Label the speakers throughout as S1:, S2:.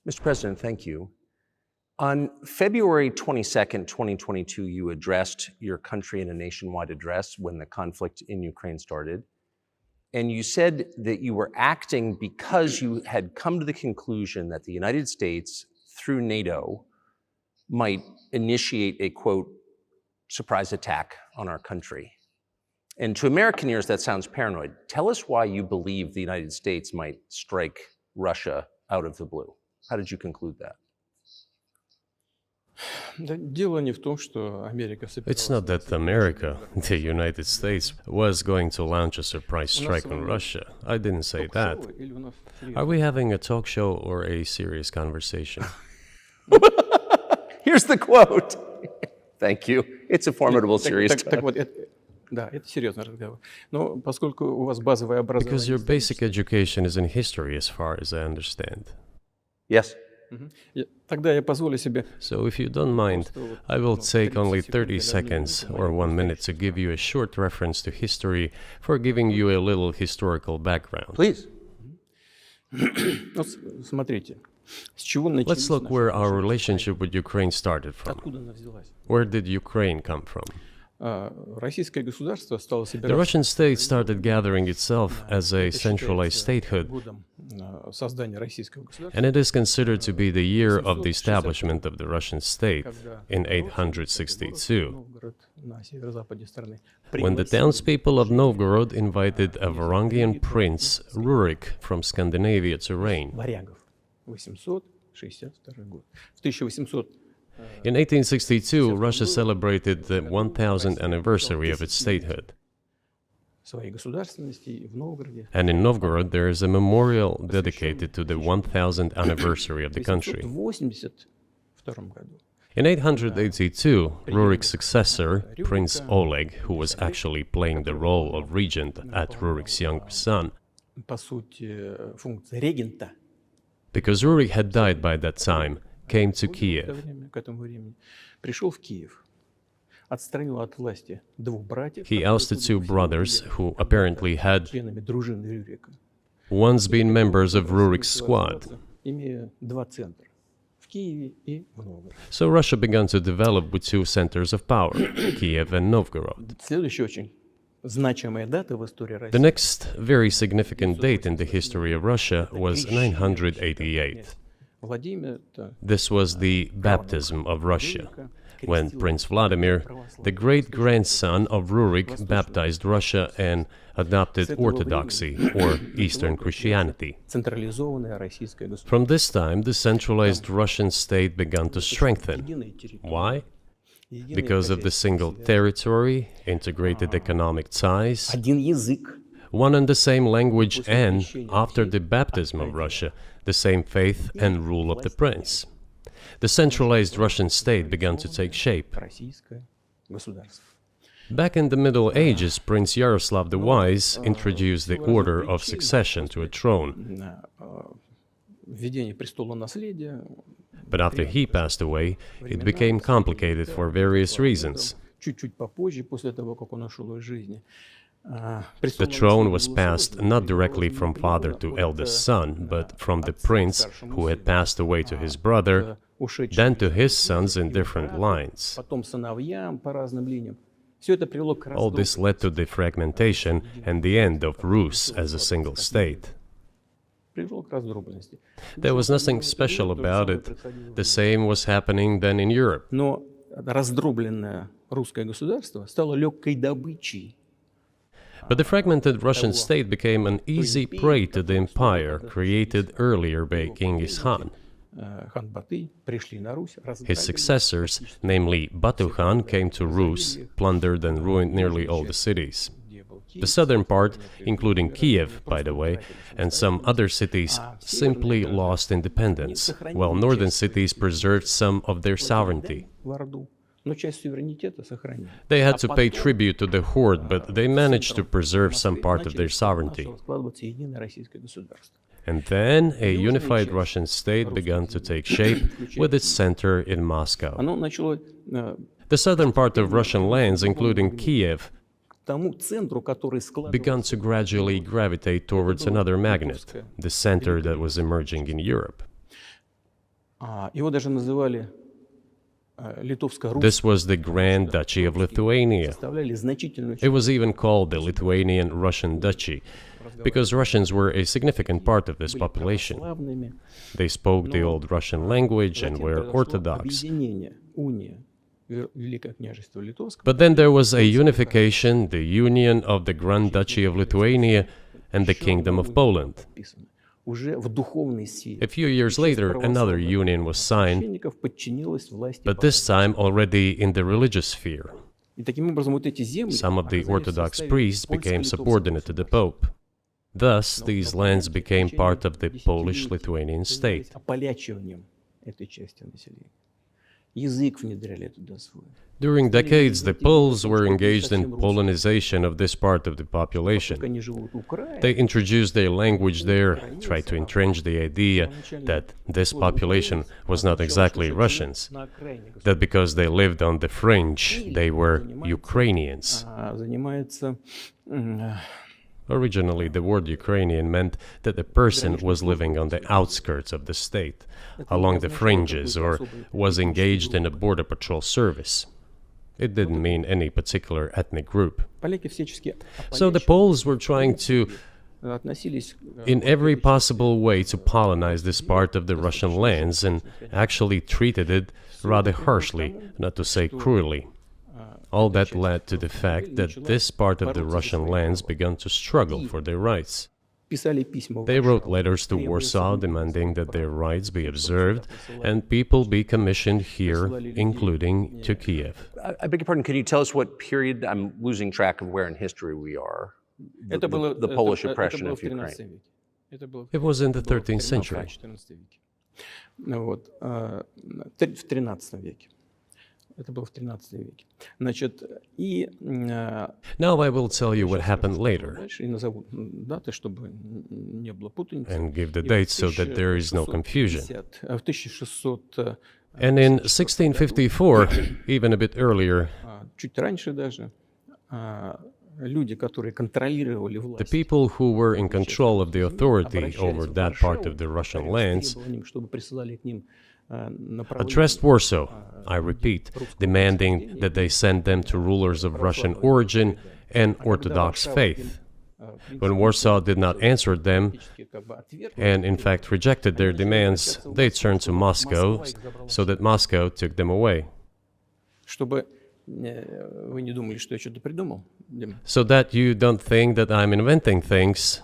S1: Mr. President, thank you. On February 22nd, 2022, you addressed your country in a nationwide address when the conflict in Ukraine started. And you said that you were acting because you had come to the conclusion that the United States, through NATO, might initiate a, quote, surprise attack on our country. And to American ears, that sounds paranoid. Tell us why you believe the United States might strike Russia out of the blue. How did you conclude that?
S2: It's not that America, the United States, was going to launch a surprise strike on Russia. I didn't say that. Are we having a talk show or a serious conversation?
S1: Here's the quote. Thank you. It's a formidable, serious talk.
S2: Because your basic education is in history, as far as I understand.
S1: Yes.
S2: So if you don't mind, I will take only 30 seconds or 1 minute to give you a short reference to history for giving you a little historical background.
S1: Please.
S2: Let's look where our relationship with Ukraine started from. Where did Ukraine come from? The Russian state started gathering itself as a centralized statehood, and it is considered to be the year of the establishment of the Russian state in 862, when the townspeople of Novgorod invited a Varangian prince, Rurik, from Scandinavia to reign. In 1862, Russia celebrated the 1000th anniversary of its statehood. And in Novgorod, there is a memorial dedicated to the 1000th anniversary of the country. In 882, Rurik's successor, Prince Oleg, who was actually playing the role of regent at Rurik's younger son, because Rurik had died by that time, came to Kiev. He ousted two brothers who apparently had once been members of Rurik's squad. So Russia began to develop with two centers of power, Kiev and Novgorod. The next very significant date in the history of Russia was 988. This was the baptism of Russia, when Prince Vladimir, the great-grandson of Rurik, baptized Russia and adopted Orthodoxy, or Eastern Christianity. From this time, the centralized Russian state began to strengthen. Why? Because of the single territory, integrated economic ties, one and the same language, and, after the baptism of Russia, the same faith and rule of the prince. The centralized Russian state began to take shape. Back in the Middle Ages, Prince Yaroslav the Wise introduced the order of succession to a throne. But after he passed away, it became complicated for various reasons. The throne was passed not directly from father to eldest son, but from the prince who had passed away to his brother, then to his sons in different lines. All this led to the fragmentation and the end of Rus as a single state. There was nothing special about it. The same was happening then in Europe. But the fragmented Russian state became an easy prey to the empire created earlier by Genghis Khan. His successors, namely Batu Khan, came to Rus, plundered and ruined nearly all the cities. The southern part, including Kiev, by the way, and some other cities, simply lost independence, while northern cities preserved some of their sovereignty. They had to pay tribute to the horde, but they managed to preserve some part of their sovereignty. And then a unified Russian state began to take shape with its center in Moscow. The southern part of Russian lands, including Kiev, began to gradually gravitate towards another magnet, the center that was emerging in Europe. This was the Grand Duchy of Lithuania. It was even called the Lithuanian-Russian Duchy, because Russians were a significant part of this population. They spoke the old Russian language and were Orthodox. But then there was a unification, the union of the Grand Duchy of Lithuania and the Kingdom of Poland. A few years later, another union was signed, but this time already in the religious sphere. Some of the Orthodox priests became subordinate to the Pope. Thus, these lands became part of the Polish-Lithuanian state. During decades, the Poles were engaged in Polonization of this part of the population. They introduced their language there, tried to entrench the idea that this population was not exactly Russians, that because they lived on the fringe, they were Ukrainians. Originally, the word Ukrainian meant that a person was living on the outskirts of the state, along the fringes, or was engaged in a border patrol service. It didn't mean any particular ethnic group. So the Poles were trying to, in every possible way, to colonize this part of the Russian lands, and actually treated it rather harshly, not to say cruelly. All that led to the fact that this part of the Russian lands began to struggle for their rights. They wrote letters to Warsaw demanding that their rights be observed and people be commissioned here, including to Kiev.
S1: I beg your pardon, can you tell us what period? I'm losing track of where in history we are. The Polish oppression of Ukraine.
S2: It was in the 13th century. Now I will tell you what happened later and give the dates so that there is no confusion. And in 1654, even a bit earlier, the people who were in control of the authority over that part of the Russian lands addressed Warsaw, I repeat, demanding that they send them to rulers of Russian origin and Orthodox faith. When Warsaw did not answer them, and in fact rejected their demands, they turned to Moscow, so that Moscow took them away. So that you don't think that I'm inventing things,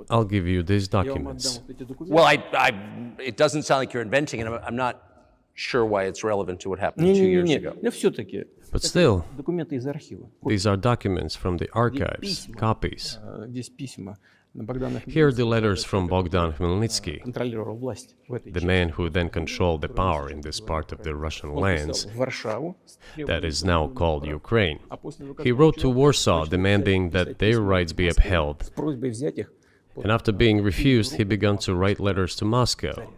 S2: I'll give you these documents.
S1: Well, it doesn't sound like you're inventing it. I'm not sure why it's relevant to what happened 2 years ago.
S2: But still, these are documents from the archives, copies. Here are the letters from Bogdan Khmelnytsky, the man who then controlled the power in this part of the Russian lands that is now called Ukraine. He wrote to Warsaw demanding that their rights be upheld. And after being refused, he began to write letters to Moscow,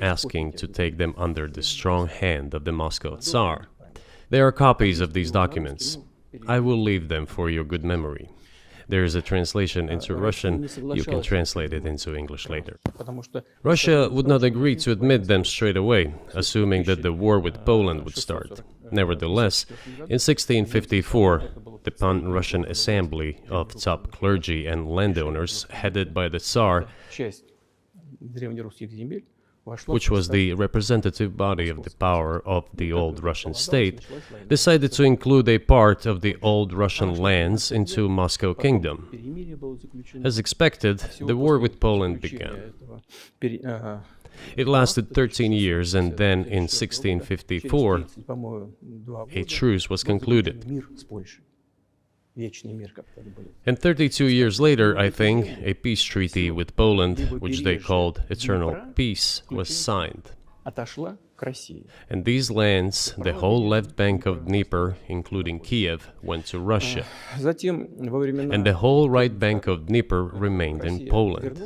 S2: asking to take them under the strong hand of the Moscow Tsar. There are copies of these documents. I will leave them for your good memory. There is a translation into Russian. You can translate it into English later. Russia would not agree to admit them straight away, assuming that the war with Poland would start. Nevertheless, in 1654, the Pan-Russian Assembly of top clergy and landowners, headed by the Tsar, which was the representative body of the power of the old Russian state, decided to include a part of the old Russian lands into Moscow Kingdom. As expected, the war with Poland began. It lasted 13 years, and then in 1654, a truce was concluded. And 32 years later, I think, a peace treaty with Poland, which they called Eternal Peace, was signed. And these lands, the whole left bank of Dnieper, including Kiev, went to Russia. And the whole right bank of Dnieper remained in Poland.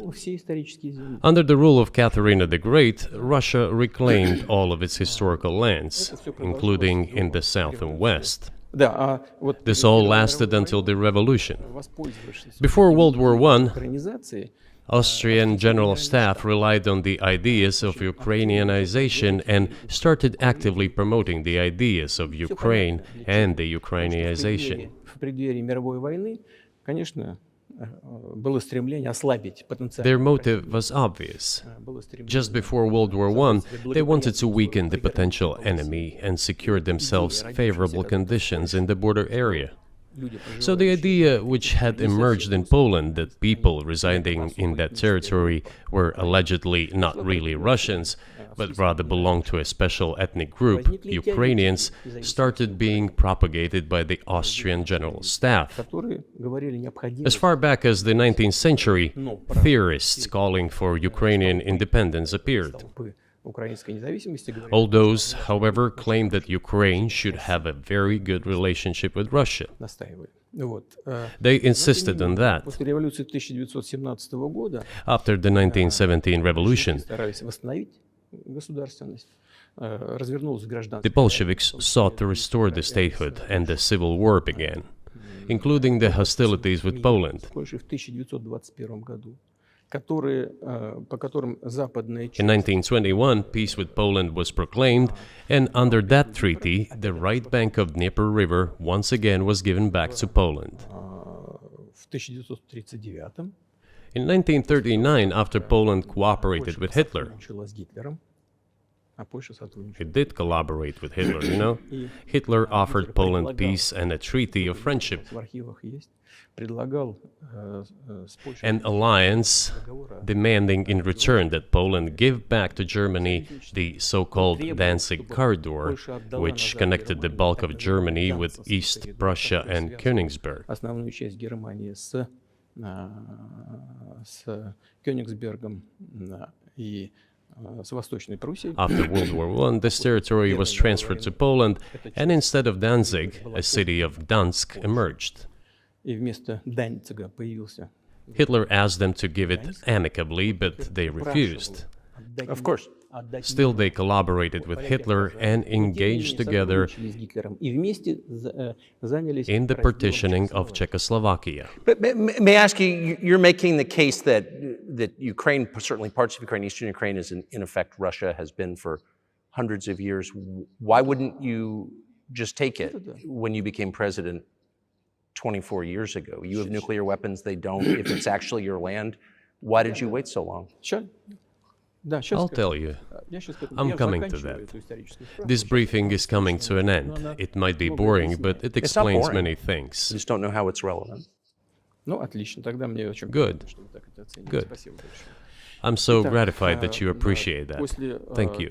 S2: Under the rule of Catherine the Great, Russia reclaimed all of its historical lands, including in the south and west. This all lasted until the revolution. Before World War I, Austrian General Staff relied on the ideas of Ukrainianization and started actively promoting the ideas of Ukraine and the Ukrainianization. Their motive was obvious. Just before World War I, they wanted to weaken the potential enemy and secure themselves favorable conditions in the border area. So the idea which had emerged in Poland that people residing in that territory were allegedly not really Russians, but rather belonged to a special ethnic group, Ukrainians, started being propagated by the Austrian General Staff. As far back as the 19th century, theorists calling for Ukrainian independence appeared. All those, however, claimed that Ukraine should have a very good relationship with Russia. They insisted on that. After the 1917 revolution, the Bolsheviks sought to restore the statehood, and the civil war began, including the hostilities with Poland. In 1921, peace with Poland was proclaimed, and under that treaty, the right bank of Dnieper River once again was given back to Poland. In 1939, after Poland cooperated with Hitler, it did collaborate with Hitler, you know? Hitler offered Poland peace and a treaty of friendship. An alliance demanding in return that Poland give back to Germany the so-called Danzig corridor, which connected the bulk of Germany with East Prussia and Königsberg. After World War I, this territory was transferred to Poland, and instead of Danzig, a city of Gdansk emerged. Hitler asked them to give it amicably, but they refused.
S1: Of course.
S2: Still, they collaborated with Hitler and engaged together in the partitioning of Czechoslovakia.
S1: But may I ask you, you're making the case that Ukraine, certainly parts of Ukraine, Eastern Ukraine, is in effect Russia, has been for hundreds of years. Why wouldn't you just take it when you became president 24 years ago? You have nuclear weapons, they don't. If it's actually your land, why did you wait so long?
S2: I'll tell you. I'm coming to that. This briefing is coming to an end. It might be boring, but it explains many things.
S1: I just don't know how it's relevant.
S2: Good. Good. I'm so gratified that you appreciate that. Thank you.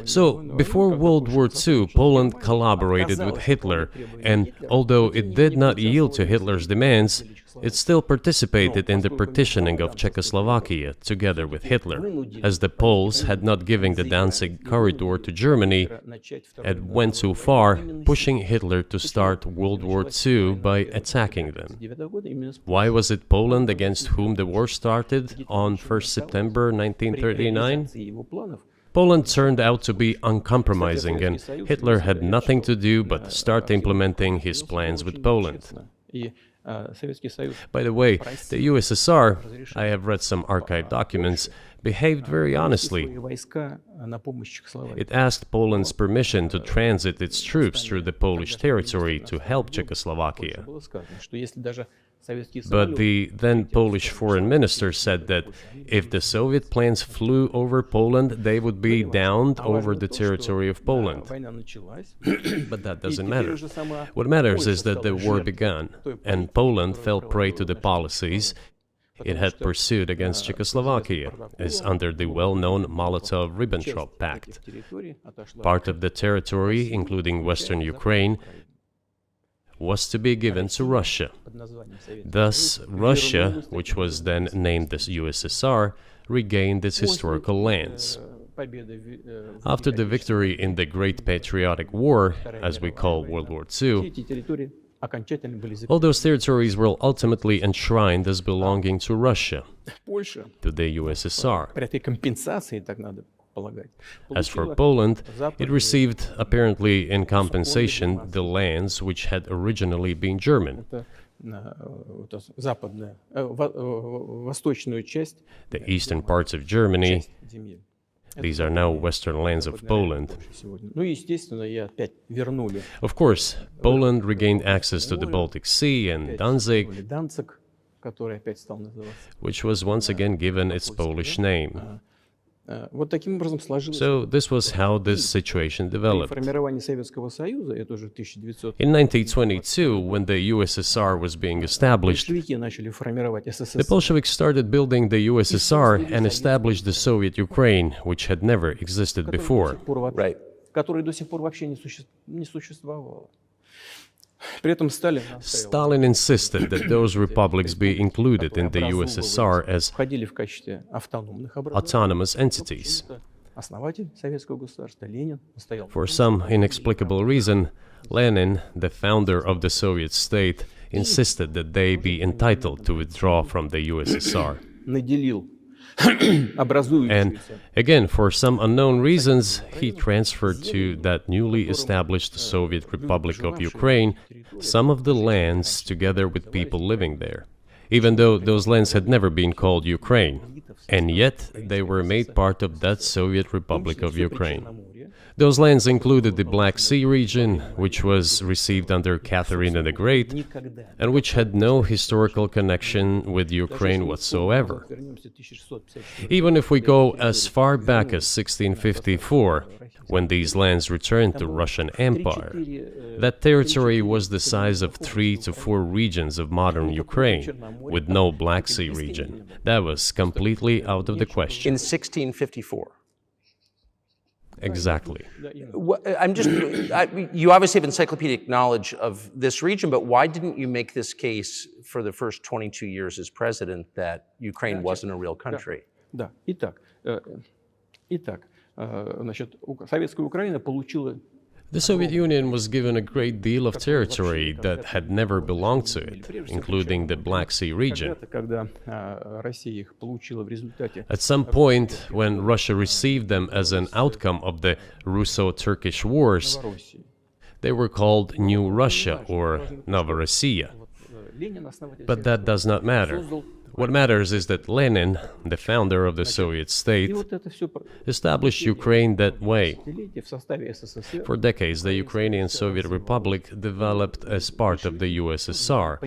S2: So, before World War II, Poland collaborated with Hitler, and although it did not yield to Hitler's demands, it still participated in the partitioning of Czechoslovakia together with Hitler, as the Poles had not given the Danzig corridor to Germany and went too far, pushing Hitler to start World War II by attacking them. Why was it Poland against whom the war started on 1st September 1939? Poland turned out to be uncompromising, and Hitler had nothing to do but start implementing his plans with Poland. By the way, the USSR, I have read some archive documents, behaved very honestly. It asked Poland's permission to transit its troops through the Polish territory to help Czechoslovakia. But the then Polish foreign minister said that if the Soviet planes flew over Poland, they would be downed over the territory of Poland. But that doesn't matter. What matters is that the war began, and Poland fell prey to the policies it had pursued against Czechoslovakia, as under the well-known Molotov-Ribbentrop Pact. Part of the territory, including western Ukraine, was to be given to Russia. Thus, Russia, which was then named as USSR, regained its historical lands. After the victory in the Great Patriotic War, as we call World War II, all those territories were ultimately enshrined as belonging to Russia, to the USSR. As for Poland, it received, apparently in compensation, the lands which had originally been German. The eastern parts of Germany, these are now western lands of Poland. Of course, Poland regained access to the Baltic Sea and Danzig, which was once again given its Polish name. So this was how this situation developed. In 1922, when the USSR was being established, the Bolsheviks started building the USSR and established the Soviet Ukraine, which had never existed before.
S1: Right.
S2: Stalin insisted that those republics be included in the USSR as autonomous entities. For some inexplicable reason, Lenin, the founder of the Soviet state, insisted that they be entitled to withdraw from the USSR. And again, for some unknown reasons, he transferred to that newly established Soviet Republic of Ukraine some of the lands together with people living there, even though those lands had never been called Ukraine, and yet they were made part of that Soviet Republic of Ukraine. Those lands included the Black Sea region, which was received under Catherine the Great, and which had no historical connection with Ukraine whatsoever. Even if we go as far back as 1654, when these lands returned to Russian Empire, that territory was the size of 3 to 4 regions of modern Ukraine, with no Black Sea region. That was completely out of the question.
S1: In 1654.
S2: Exactly.
S1: You obviously have encyclopedic knowledge of this region, but why didn't you make this case for the first 22 years as president that Ukraine wasn't a real country?
S2: The Soviet Union was given a great deal of territory that had never belonged to it, including the Black Sea region. At some point, when Russia received them as an outcome of the Russo-Turkish Wars, they were called New Russia or Novorossiya. But that does not matter. What matters is that Lenin, the founder of the Soviet state, established Ukraine that way. For decades, the Ukrainian Soviet Republic developed as part of the USSR.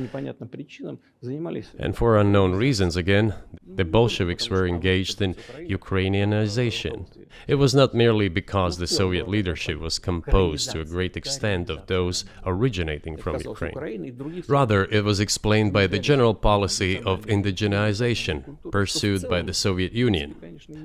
S2: And for unknown reasons, again, the Bolsheviks were engaged in Ukrainianization. It was not merely because the Soviet leadership was composed to a great extent of those originating from Ukraine. Rather, it was explained by the general policy of indigenization pursued by the Soviet Union.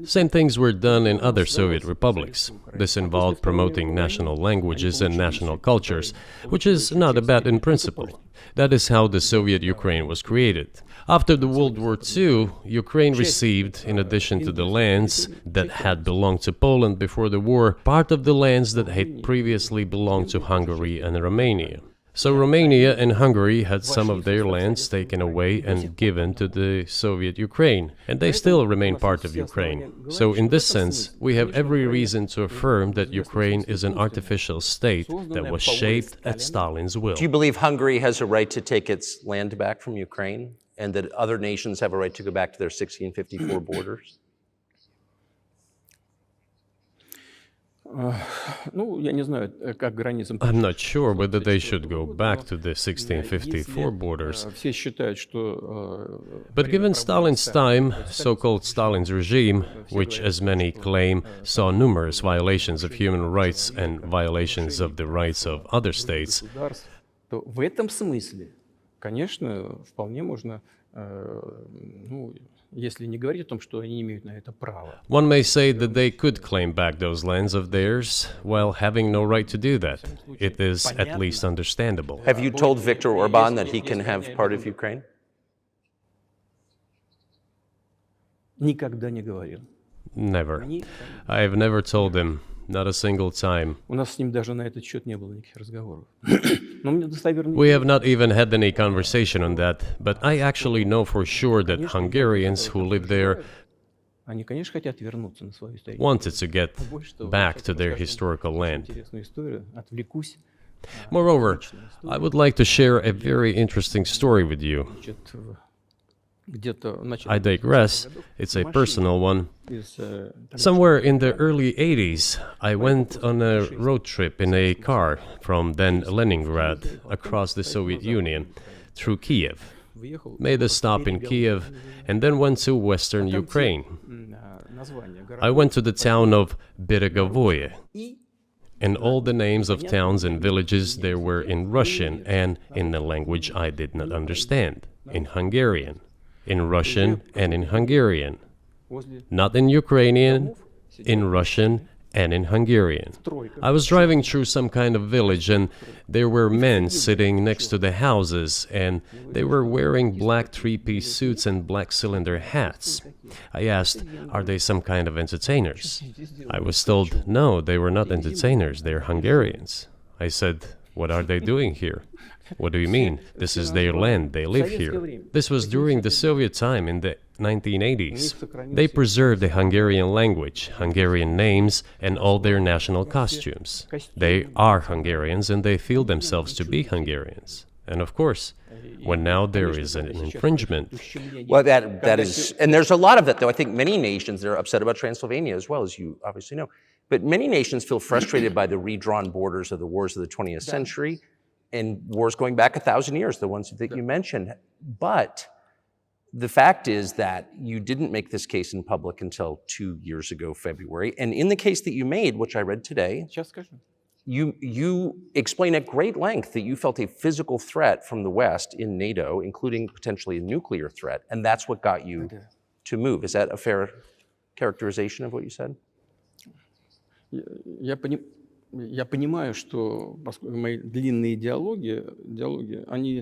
S2: Same things were done in other Soviet republics. This involved promoting national languages and national cultures, which is not bad in principle. That is how the Soviet Ukraine was created. After the World War II, Ukraine received, in addition to the lands that had belonged to Poland before the war, part of the lands that had previously belonged to Hungary and Romania. So Romania and Hungary had some of their lands taken away and given to the Soviet Ukraine, and they still remain part of Ukraine. So in this sense, we have every reason to affirm that Ukraine is an artificial state that was shaped at Stalin's will.
S1: Do you believe Hungary has a right to take its land back from Ukraine, and that other nations have a right to go back to their 1654 borders?
S2: I'm not sure whether they should go back to the 1654 borders. But given Stalin's time, so-called Stalin's regime, which, as many claim, saw numerous violations of human rights and violations of the rights of other states, one may say that they could claim back those lands of theirs while having no right to do that. It is at least understandable.
S1: Have you told Viktor Orban that he can have part of Ukraine?
S2: Never. I have never told him. Not a single time. We have not even had any conversation on that, but I actually know for sure that Hungarians who live there wanted to get back to their historical land. Moreover, I would like to share a very interesting story with you. I digress, it's a personal one. Somewhere in the early 80s, I went on a road trip in a car from then Leningrad across the Soviet Union through Kiev. Made a stop in Kiev and then went to western Ukraine. I went to the town of Beregovoye, and all the names of towns and villages there were in Russian and in a language I did not understand, in Hungarian. In Russian and in Hungarian. Not in Ukrainian, in Russian and in Hungarian. I was driving through some kind of village and there were men sitting next to the houses and they were wearing black three-piece suits and black cylinder hats. I asked, are they some kind of entertainers? I was told, no, they were not entertainers, they're Hungarians. I said, what are they doing here? What do you mean? This is their land, they live here. This was during the Soviet time in the 1980s. They preserved the Hungarian language, Hungarian names, and all their national costumes. They are Hungarians and they feel themselves to be Hungarians. And of course, when now there is an infringement...
S1: Well, that is... And there's a lot of that, though. I think many nations are upset about Transylvania as well, as you obviously know. But many nations feel frustrated by the redrawn borders of the wars of the 20th century. And wars going back 1,000 years, the ones that you mentioned. But the fact is that you didn't make this case in public until 2 years ago, February. And in the case that you made, which I read today, you explain at great length that you felt a physical threat from the West in NATO, including potentially a nuclear threat. And that's what got you to move. Is that a fair characterization of what you said?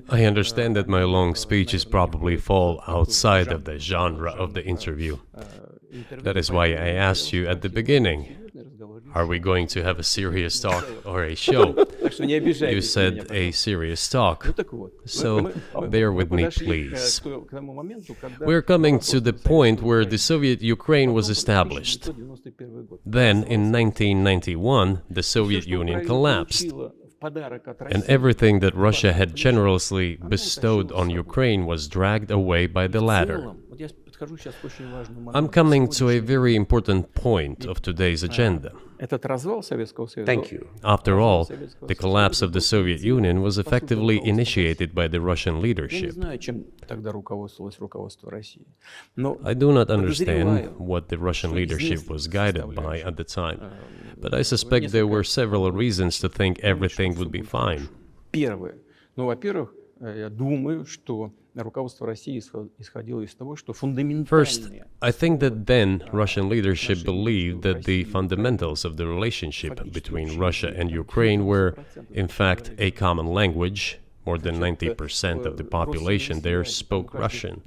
S2: I understand that my long speeches probably fall outside of the genre of the interview. That is why I asked you at the beginning, are we going to have a serious talk or a show? You said a serious talk, so bear with me, please. We're coming to the point where the Soviet Ukraine was established. Then, in 1991, the Soviet Union collapsed, and everything that Russia had generously bestowed on Ukraine was dragged away by the latter. I'm coming to a very important point of today's agenda.
S1: Thank you.
S2: After all, the collapse of the Soviet Union was effectively initiated by the Russian leadership. I do not understand what the Russian leadership was guided by at the time, but I suspect there were several reasons to think everything would be fine. First, I think that then Russian leadership believed that the fundamentals of the relationship between Russia and Ukraine were, in fact, a common language. More than 90% of the population there spoke Russian.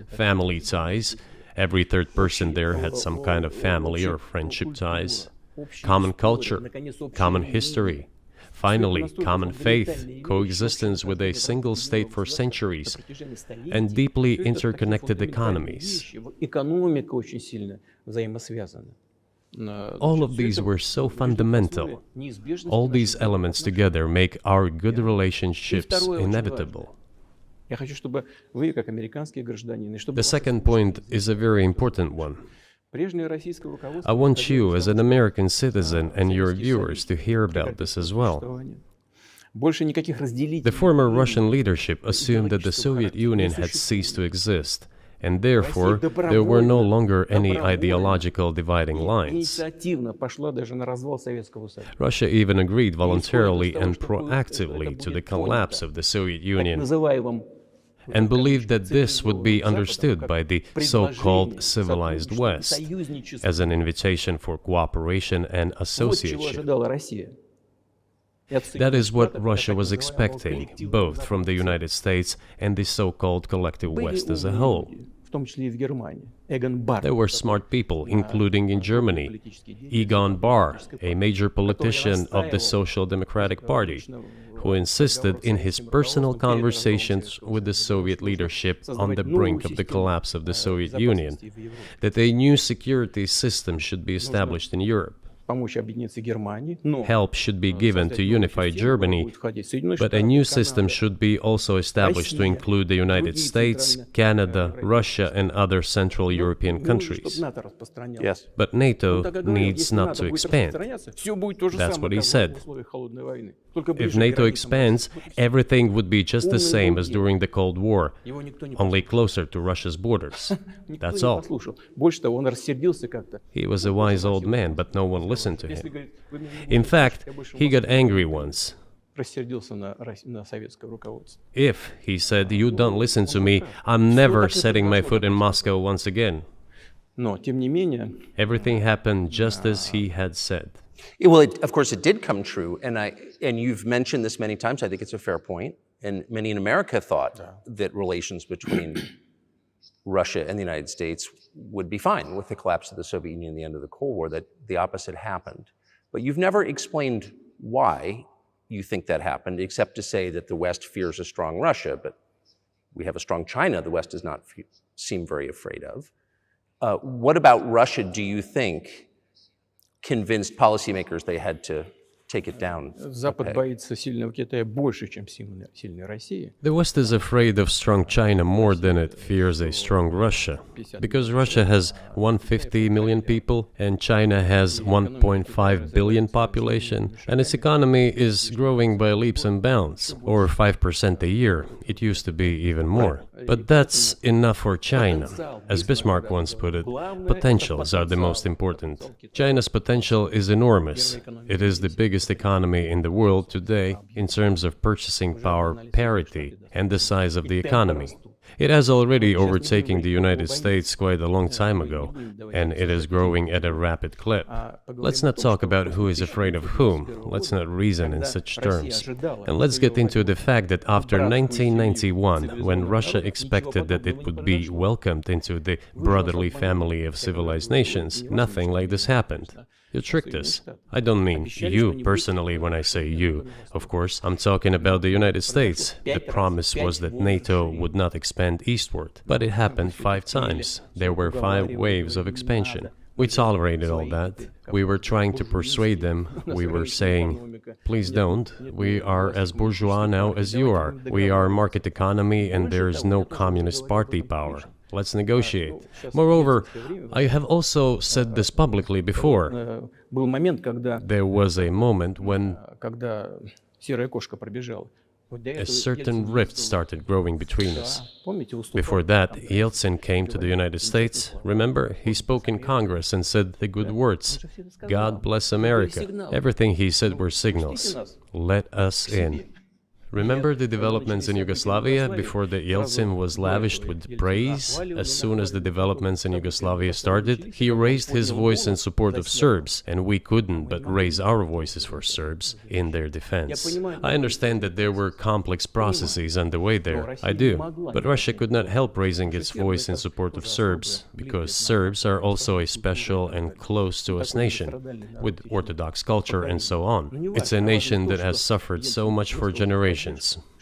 S2: Family ties. Every third person there had some kind of family or friendship ties. Common culture, common history. Finally, common faith, coexistence with a single state for centuries, and deeply interconnected economies. All of these were so fundamental. All these elements together make our good relationships inevitable. The second point is a very important one. I want you, as an American citizen, and your viewers to hear about this as well. The former Russian leadership assumed that the Soviet Union had ceased to exist, and therefore there were no longer any ideological dividing lines. Russia even agreed voluntarily and proactively to the collapse of the Soviet Union, and believed that this would be understood by the so-called civilized West as an invitation for cooperation and association. That is what Russia was expecting, both from the United States and the so-called collective West as a whole. There were smart people, including in Germany, Egon Bahr, a major politician of the Social Democratic Party, who insisted in his personal conversations with the Soviet leadership on the brink of the collapse of the Soviet Union that a new security system should be established in Europe. Help should be given to unify Germany, but a new system should be also established to include the United States, Canada, Russia, and other Central European countries.
S1: Yes.
S2: But NATO needs not to expand. That's what he said. If NATO expands, everything would be just the same as during the Cold War, only closer to Russia's borders. That's all. He was a wise old man, but no one listened to him. In fact, he got angry once. If, he said, you don't listen to me, I'm never setting my foot in Moscow once again. Everything happened just as he had said.
S1: Well, of course, it did come true, and you've mentioned this many times. I think it's a fair point, and many in America thought that relations between Russia and the United States would be fine with the collapse of the Soviet Union and the end of the Cold War, that the opposite happened. But you've never explained why you think that happened, except to say that the West fears a strong Russia, but we have a strong China the West does not seem very afraid of. What about Russia, do you think, convinced policymakers they had to take it down?
S2: The West is afraid of strong China more than it fears a strong Russia, because Russia has 150 million people and China has 1.5 billion population, and its economy is growing by leaps and bounds, or 5% a year. It used to be even more. But that's enough for China. As Bismarck once put it, potentials are the most important. China's potential is enormous. It is the biggest economy in the world today in terms of purchasing power parity and the size of the economy. It has already overtaken the United States quite a long time ago, and it is growing at a rapid clip. Let's not talk about who is afraid of whom. Let's not reason in such terms. And let's get into the fact that after 1991, when Russia expected that it would be welcomed into the brotherly family of civilized nations, nothing like this happened. You tricked us. I don't mean you personally when I say you. Of course, I'm talking about the United States. The promise was that NATO would not expand eastward, but it happened 5 times. There were 5 waves of expansion. We tolerated all that. We were trying to persuade them. We were saying, please don't. We are as bourgeois now as you are. We are market economy and there is no communist party power. Let's negotiate. Moreover, I have also said this publicly before. There was a moment when a certain rift started growing between us. Before that, Yeltsin came to the United States. Remember, he spoke in Congress and said the good words, God bless America. Everything he said were signals. Let us in. Remember the developments in Yugoslavia before the Yeltsin was lavished with praise? As soon as the developments in Yugoslavia started, he raised his voice in support of Serbs, and we couldn't but raise our voices for Serbs in their defense. I understand that there were complex processes underway there, I do, but Russia could not help raising its voice in support of Serbs, because Serbs are also a special and close to us nation, with Orthodox culture and so on. It's a nation that has suffered so much for generations.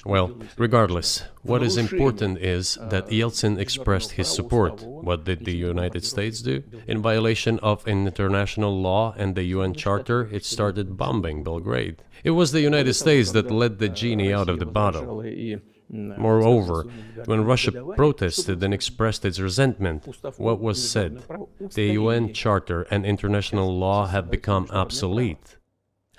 S2: Well, regardless, what is important is that Yeltsin expressed his support. What did the United States do? In violation of international law and the UN Charter, it started bombing Belgrade. It was the United States that let the genie out of the bottle. Moreover, when Russia protested and expressed its resentment, what was said? The UN Charter and international law have become obsolete.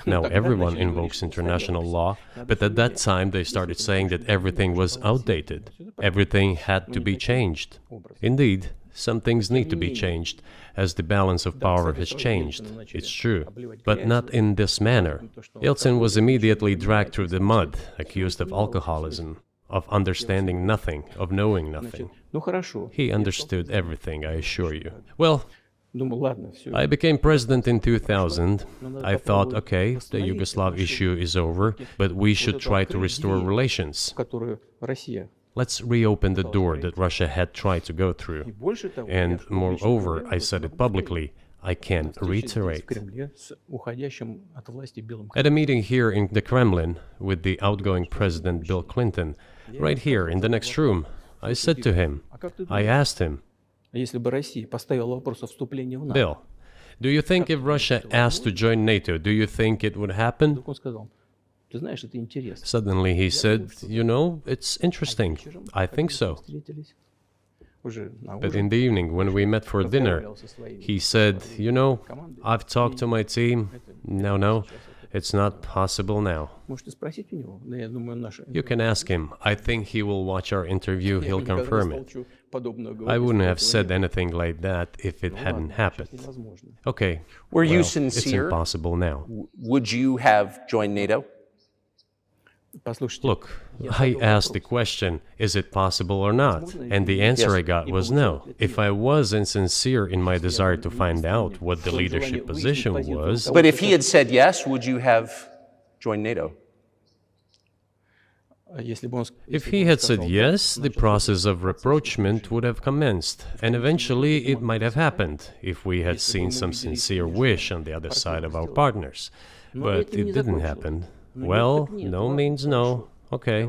S2: Now everyone invokes international law, but at that time they started saying that everything was outdated. Everything had to be changed. Indeed, some things need to be changed, as the balance of power has changed. It's true, but not in this manner. Yeltsin was immediately dragged through the mud, accused of alcoholism, of understanding nothing, of knowing nothing. He understood everything, I assure you. Well, I became president in 2000. I thought, okay, the Yugoslav issue is over, but we should try to restore relations. Let's reopen the door that Russia had tried to go through. And moreover, I said it publicly, I can reiterate. At a meeting here in the Kremlin with the outgoing President Bill Clinton, right here in the next room, I said to him, I asked him, Bill, do you think if Russia asked to join NATO, do you think it would happen? Suddenly he said, you know, it's interesting. I think so. But in the evening, when we met for dinner, he said, you know, I've talked to my team. No, it's not possible now. You can ask him. I think he will watch our interview. He'll confirm it. I wouldn't have said anything like that if it hadn't happened. Okay.
S1: Were you
S2: sincere? It's impossible now.
S1: Would you have joined NATO?
S2: Look, I asked the question, is it possible or not? And the answer I got was no. If I was insincere in my desire to find out what the leadership position was...
S1: But if he had said yes, would you have joined NATO?
S2: If he had said yes, the process of rapprochement would have commenced, and eventually it might have happened, if we had seen some sincere wish on the other side of our partners. But it didn't happen. Well, no means no. Okay,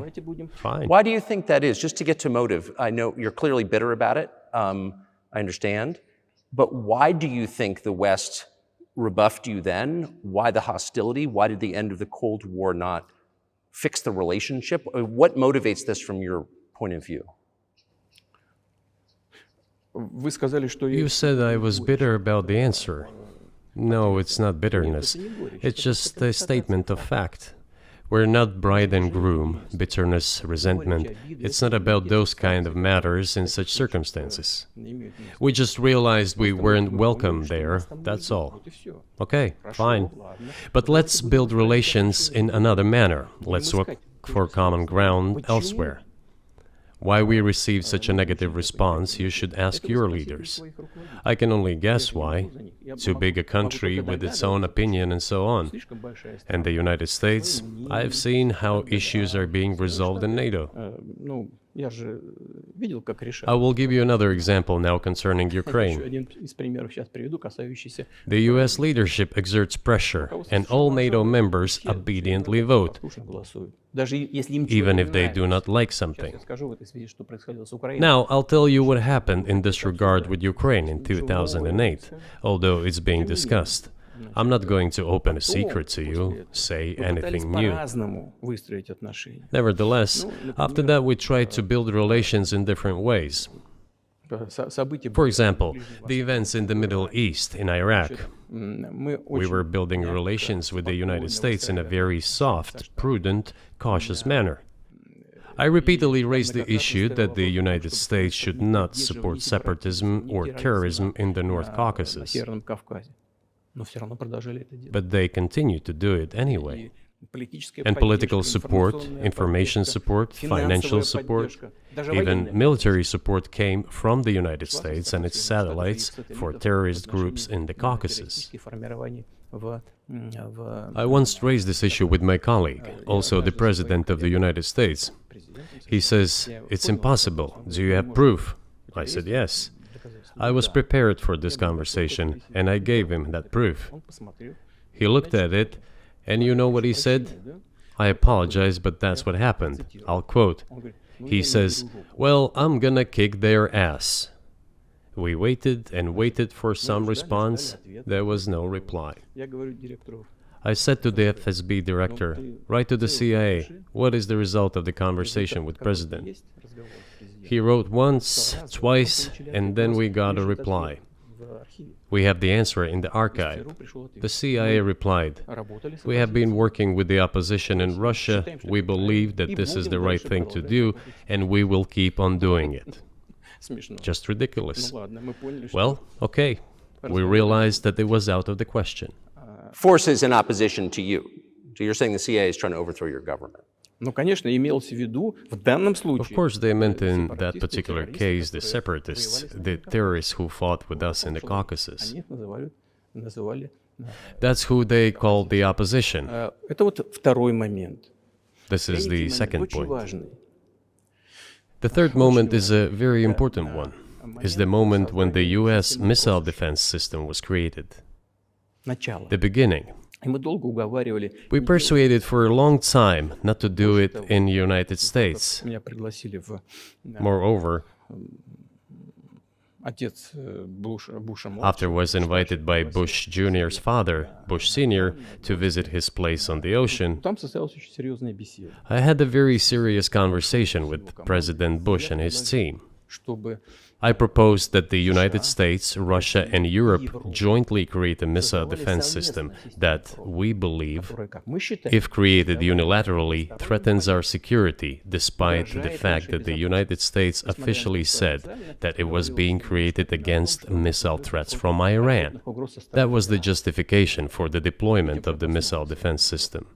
S2: fine.
S1: Why do you think that is? Just to get to motive, I know you're clearly bitter about it. I understand. But why do you think the West rebuffed you then? Why the hostility? Why did the end of the Cold War not fix the relationship? What motivates this from your point of view?
S2: You said I was bitter about the answer. No, it's not bitterness. It's just a statement of fact. We're not bride and groom, bitterness, resentment. It's not about those kind of matters in such circumstances. We just realized we weren't welcome there, that's all. Okay, fine. But let's build relations in another manner. Let's look for common ground elsewhere. Why we received such a negative response, you should ask your leaders. I can only guess why. Too big a country with its own opinion and so on. And the United States, I've seen how issues are being resolved in NATO. I will give you another example now concerning Ukraine. The US leadership exerts pressure, and all NATO members obediently vote, even if they do not like something. Now, I'll tell you what happened in this regard with Ukraine in 2008, although it's being discussed. I'm not going to open a secret to you, say anything new. Nevertheless, after that we tried to build relations in different ways. For example, the events in the Middle East, in Iraq. We were building relations with the United States in a very soft, prudent, cautious manner. I repeatedly raised the issue that the United States should not support separatism or terrorism in the North Caucasus. But they continue to do it anyway. And political support, information support, financial support, even military support came from the United States and its satellites for terrorist groups in the Caucasus. I once raised this issue with my colleague, also the President of the United States. He says, "It's impossible. Do you have proof?" I said, "Yes." I was prepared for this conversation, and I gave him that proof. He looked at it, and you know what he said? "I apologize, but that's what happened." I'll quote. He says, "Well, I'm gonna kick their ass." We waited and waited for some response. There was no reply. I said to the FSB director, "Write to the CIA, what is the result of the conversation with President?" He wrote once, twice, and then we got a reply. We have the answer in the archive. The CIA replied, "We have been working with the opposition in Russia. We believe that this is the right thing to do, and we will keep on doing it." Just ridiculous. Well, okay. We realized that it was out of the question.
S1: Forces in opposition to you. So you're saying the CIA is trying to overthrow your government?
S2: Of course, they meant in that particular case the separatists, the terrorists who fought with us in the Caucasus. That's who they called the opposition. This is the second point. The third moment is a very important one. is the moment when the US missile defense system was created. The beginning. We persuaded for a long time not to do it in the United States. Moreover, after I was invited by Bush Jr.'s father, Bush Sr., to visit his place on the ocean, I had a very serious conversation with President Bush and his team. I proposed that the United States, Russia, and Europe jointly create a missile defense system that, we believe, if created unilaterally, threatens our security, despite the fact that the United States officially said that it was being created against missile threats from Iran. That was the justification for the deployment of the missile defense system.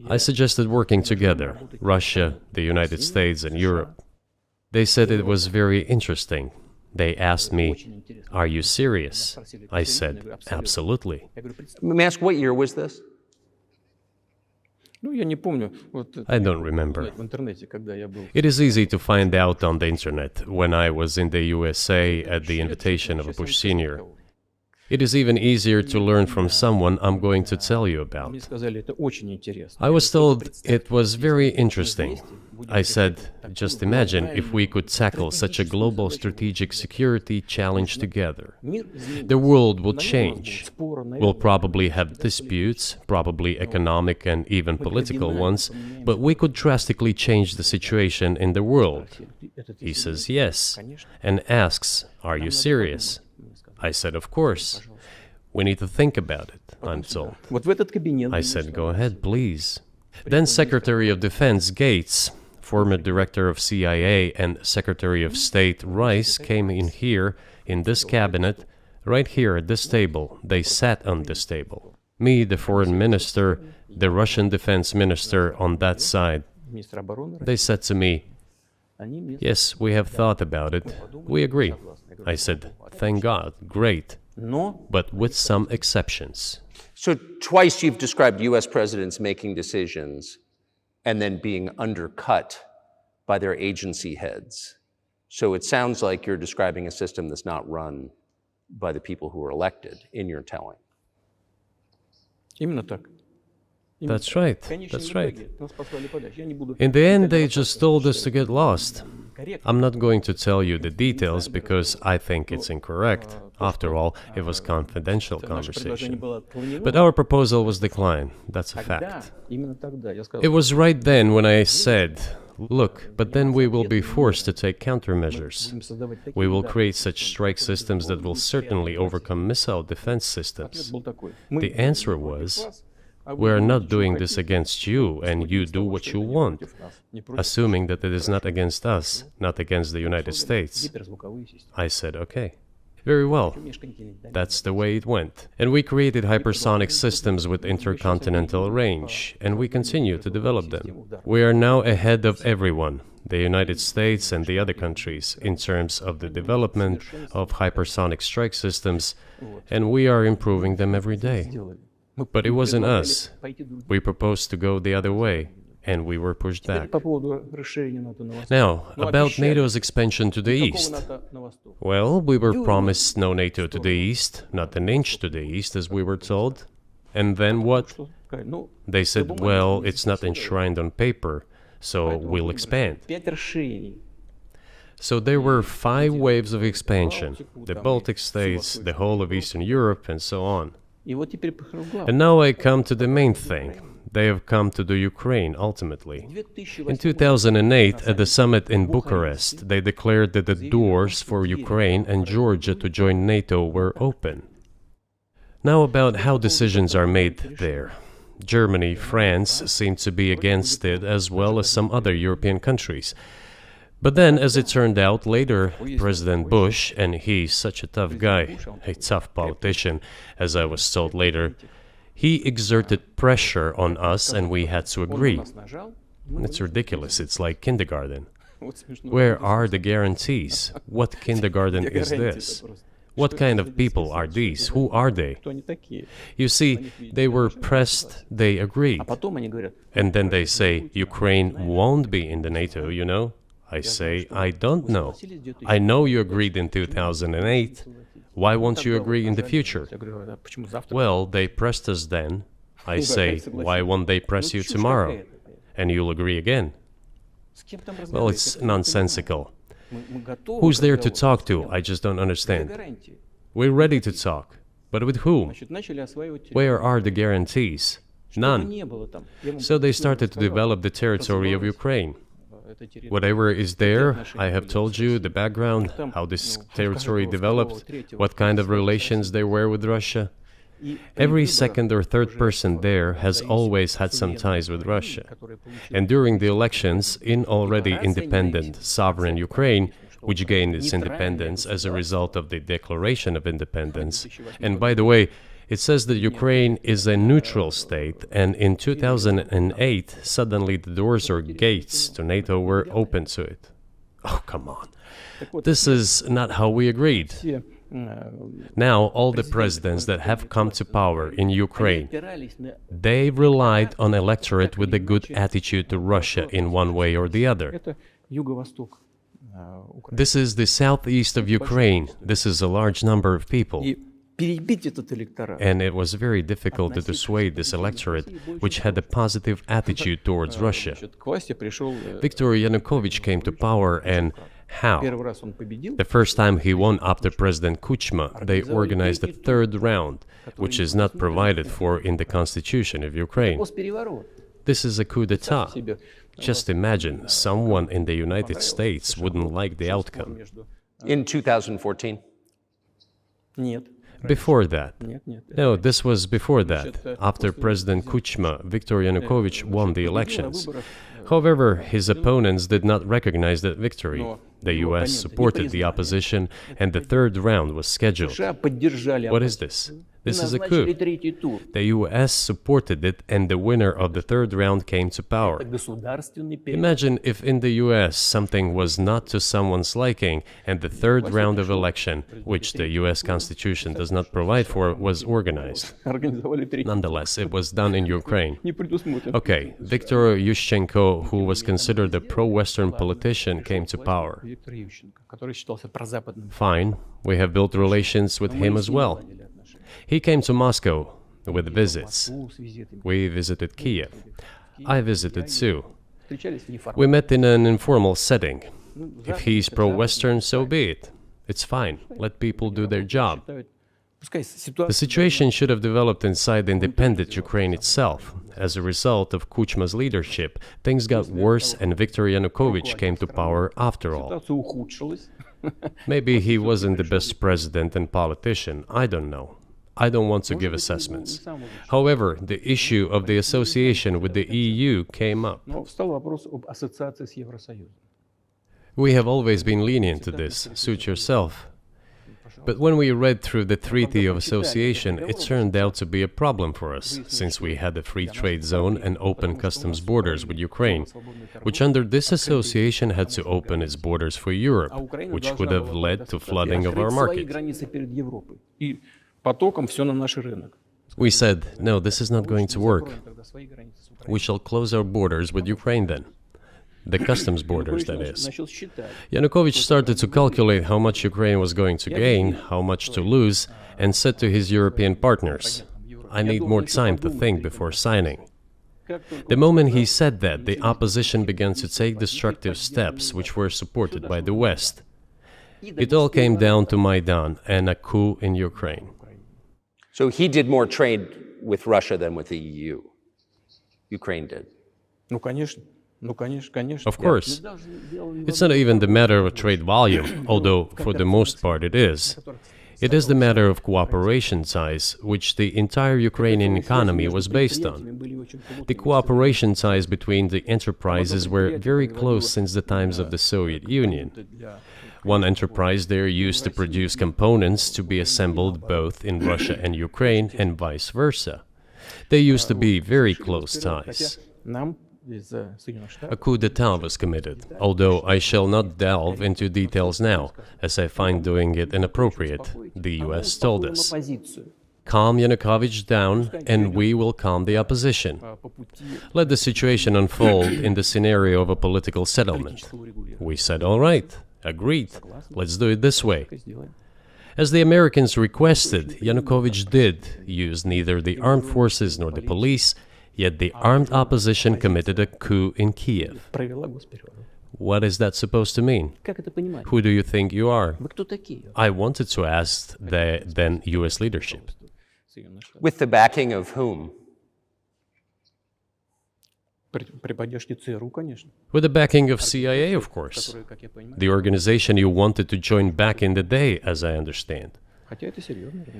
S2: I suggested working together, Russia, the United States, and Europe. They said it was very interesting. They asked me, "Are you serious?" I said, "Absolutely."
S1: Let me ask, what year was this?
S2: I don't remember. It is easy to find out on the internet when I was in the USA at the invitation of Bush Sr. It is even easier to learn from someone I'm going to tell you about. I was told it was very interesting. I said, just imagine if we could tackle such a global strategic security challenge together. The world would change. We'll probably have disputes, probably economic and even political ones, but we could drastically change the situation in the world. He says yes, and asks, "Are you serious?" I said, "Of course. We need to think about it," I'm told. I said, "Go ahead, please." Then Secretary of Defense Gates, former director of CIA, and Secretary of State Rice came in here, in this cabinet, right here at this table. They sat on this table. Me, the foreign minister, the Russian defense minister on that side. They said to me, "Yes, we have thought about it. We agree." I said, "Thank God, great, but with some exceptions."
S1: So twice you've described US presidents making decisions and then being undercut by their agency heads. So it sounds like you're describing a system that's not run by the people who were elected, in your telling.
S2: That's right, that's right. In the end, they just told us to get lost. I'm not going to tell you the details because I think it's incorrect. After all, it was confidential conversation. But our proposal was declined. That's a fact. It was right then when I said, "Look, but then we will be forced to take countermeasures. We will create such strike systems that will certainly overcome missile defense systems." The answer was, "We are not doing this against you, and you do what you want," assuming that it is not against us, not against the United States. I said, "Okay, very well." That's the way it went. And we created hypersonic systems with intercontinental range, and we continue to develop them. We are now ahead of everyone, the United States and the other countries, in terms of the development of hypersonic strike systems, and we are improving them every day. But it wasn't us. We proposed to go the other way, and we were pushed back. Now, about NATO's expansion to the east. Well, we were promised no NATO to the east, not an inch to the east, as we were told. And then what? They said, well, it's not enshrined on paper, so we'll expand. So there were 5 waves of expansion, the Baltic states, the whole of Eastern Europe, and so on. And now I come to the main thing. They have come to the Ukraine, ultimately. In 2008, at the summit in Bucharest, they declared that the doors for Ukraine and Georgia to join NATO were open. Now about how decisions are made there. Germany, France seem to be against it, as well as some other European countries. But then, as it turned out later, President Bush, and he's such a tough guy, a tough politician, as I was told later, he exerted pressure on us and we had to agree. It's ridiculous, it's like kindergarten. Where are the guarantees? What kindergarten is this? What kind of people are these? Who are they? You see, they were pressed, they agreed. And then they say, Ukraine won't be in the NATO, you know? I say, I don't know. I know you agreed in 2008. Why won't you agree in the future? Well, they pressed us then. I say, why won't they press you tomorrow? And you'll agree again. Well, it's nonsensical. Who's there to talk to? I just don't understand. We're ready to talk. But with whom? Where are the guarantees? None. So they started to develop the territory of Ukraine. Whatever is there, I have told you the background, how this territory developed, what kind of relations there were with Russia. Every second or third person there has always had some ties with Russia. And during the elections, in already independent, sovereign Ukraine, which gained its independence as a result of the Declaration of Independence, and by the way, it says that Ukraine is a neutral state, and in 2008, suddenly the doors or gates to NATO were open to it. Oh, come on. This is not how we agreed. Now, all the presidents that have come to power in Ukraine, they relied on electorate with a good attitude to Russia in one way or the other. This is the southeast of Ukraine. This is a large number of people. And it was very difficult to dissuade this electorate, which had a positive attitude towards Russia. Viktor Yanukovych came to power, and how? The first time he won after President Kuchma, they organized a third round, which is not provided for in the constitution of Ukraine. This is a coup d'etat. Just imagine, someone in the United States wouldn't like the outcome.
S1: In 2014?
S2: Before that. No, this was before that. After President Kuchma, Viktor Yanukovych won the elections. However, his opponents did not recognize that victory. The US supported the opposition, and the third round was scheduled. What is this? This is a coup. The US supported it, and the winner of the third round came to power. Imagine if in the US something was not to someone's liking, and the third round of election, which the US Constitution does not provide for, was organized. Nonetheless, it was done in Ukraine. Okay, Viktor Yushchenko, who was considered a pro-Western politician, came to power. Fine, we have built relations with him as well. He came to Moscow with visits. We visited Kiev. I visited too. We met in an informal setting. If he's pro-Western, so be it. It's fine. Let people do their job. The situation should have developed inside the independent Ukraine itself. As a result of Kuchma's leadership, things got worse and Viktor Yanukovych came to power after all. Maybe he wasn't the best president and politician, I don't know. I don't want to give assessments. However, the issue of the association with the EU came up. We have always been lenient to this, suit yourself. But when we read through the Treaty of Association, it turned out to be a problem for us, since we had a free trade zone and open customs borders with Ukraine, which under this association had to open its borders for Europe, which could have led to flooding of our market. We said, no, this is not going to work. We shall close our borders with Ukraine then. The customs borders, that is. Yanukovych started to calculate how much Ukraine was going to gain, how much to lose, and said to his European partners, I need more time to think before signing. The moment he said that, the opposition began to take destructive steps which were supported by the West. It all came down to Maidan and a coup in Ukraine.
S1: So he did more trade with Russia than with the EU. Ukraine did.
S2: Of course. It's not even the matter of trade volume, although for the most part it is. It is the matter of cooperation ties, which the entire Ukrainian economy was based on. The cooperation ties between the enterprises were very close since the times of the Soviet Union. One enterprise there used to produce components to be assembled both in Russia and Ukraine, and vice versa. They used to be very close ties. A coup d'etat was committed, although I shall not delve into details now, as I find doing it inappropriate, the US told us. Calm Yanukovych down, and we will calm the opposition. Let the situation unfold in the scenario of a political settlement. We said, all right, agreed, let's do it this way. As the Americans requested, Yanukovych did use neither the armed forces nor the police, yet the armed opposition committed a coup in Kiev. What is that supposed to mean? Who do you think you are? I wanted to ask the then US leadership.
S1: With the backing of whom?
S2: With the backing of CIA, of course. The organization you wanted to join back in the day, as I understand.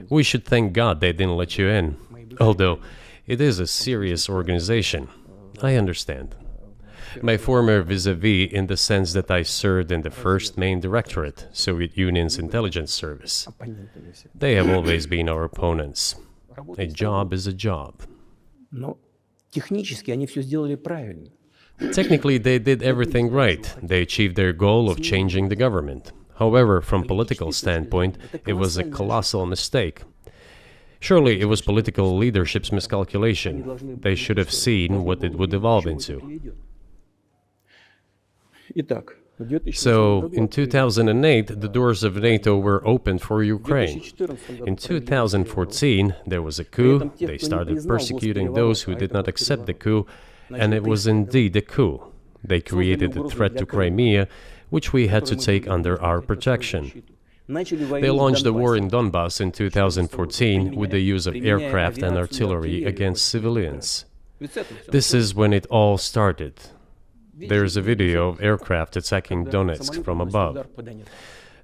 S2: We should thank God they didn't let you in. Although, it is a serious organization. I understand. My former vis-a-vis in the sense that I served in the first main directorate, Soviet Union's intelligence service. They have always been our opponents. A job is a job. Technically, they did everything right. They achieved their goal of changing the government. However, from political standpoint, it was a colossal mistake. Surely it was political leadership's miscalculation. They should have seen what it would evolve into. So, in 2008, the doors of NATO were opened for Ukraine. In 2014, there was a coup. They started persecuting those who did not accept the coup, and it was indeed a coup. They created a threat to Crimea, which we had to take under our protection. They launched the war in Donbass in 2014 with the use of aircraft and artillery against civilians. This is when it all started. There's a video of aircraft attacking Donetsk from above.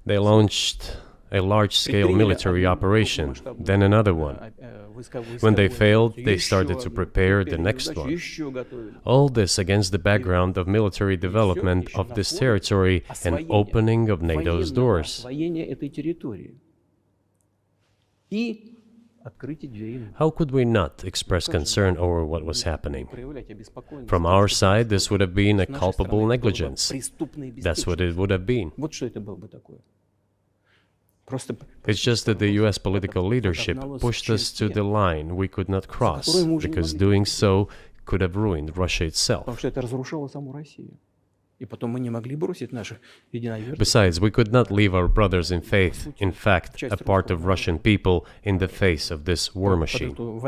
S2: They launched a large-scale military operation, then another one. When they failed, they started to prepare the next one. All this against the background of military development of this territory and opening of NATO's doors. How could we not express concern over what was happening? From our side, this would have been a culpable negligence. That's what it would have been. It's just that the US political leadership pushed us to the line we could not cross, because doing so could have ruined Russia itself. Besides, we could not leave our brothers in faith, in fact, a part of Russian people, in the face of this war machine.
S1: But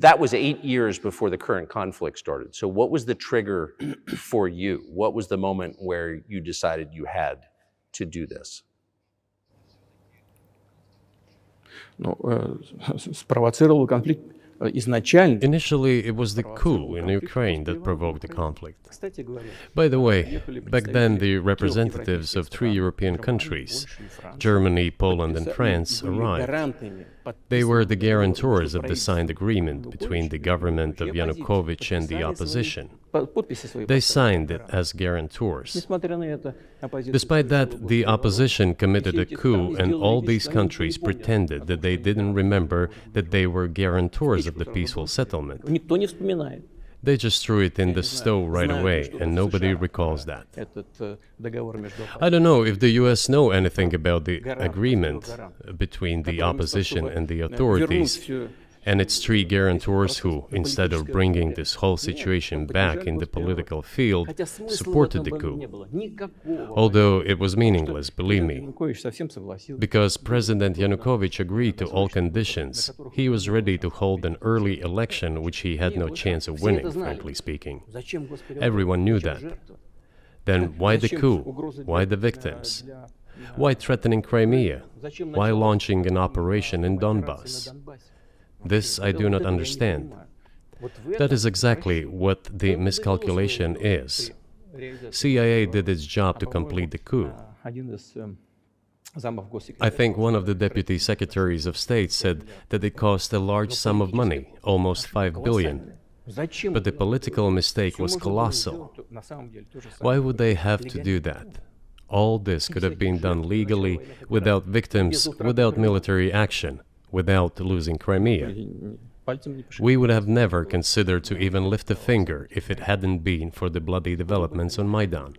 S1: that was 8 years before the current conflict started. So what was the trigger for you? What was the moment where you decided you had to do this?
S2: Initially, it was the coup in Ukraine that provoked the conflict. By the way, back then the representatives of 3 European countries, Germany, Poland and France, arrived. They were the guarantors of the signed agreement between the government of Yanukovych and the opposition. They signed it as guarantors. Despite that, the opposition committed a coup, and all these countries pretended that they didn't remember that they were guarantors of the peaceful settlement. They just threw it in the stove right away, and nobody recalls that. I don't know if the US know anything about the agreement between the opposition and the authorities, and its 3 guarantors who, instead of bringing this whole situation back in the political field, supported the coup. Although it was meaningless, believe me, because President Yanukovych agreed to all conditions. He was ready to hold an early election, which he had no chance of winning, frankly speaking. Everyone knew that. Then why the coup? Why the victims? Why threatening Crimea? Why launching an operation in Donbass? This I do not understand. That is exactly what the miscalculation is. CIA did its job to complete the coup. I think one of the deputy secretaries of state said that it cost a large sum of money, almost 5 billion. But the political mistake was colossal. Why would they have to do that? All this could have been done legally, without victims, without military action, without losing Crimea. We would have never considered to even lift a finger if it hadn't been for the bloody developments on Maidan.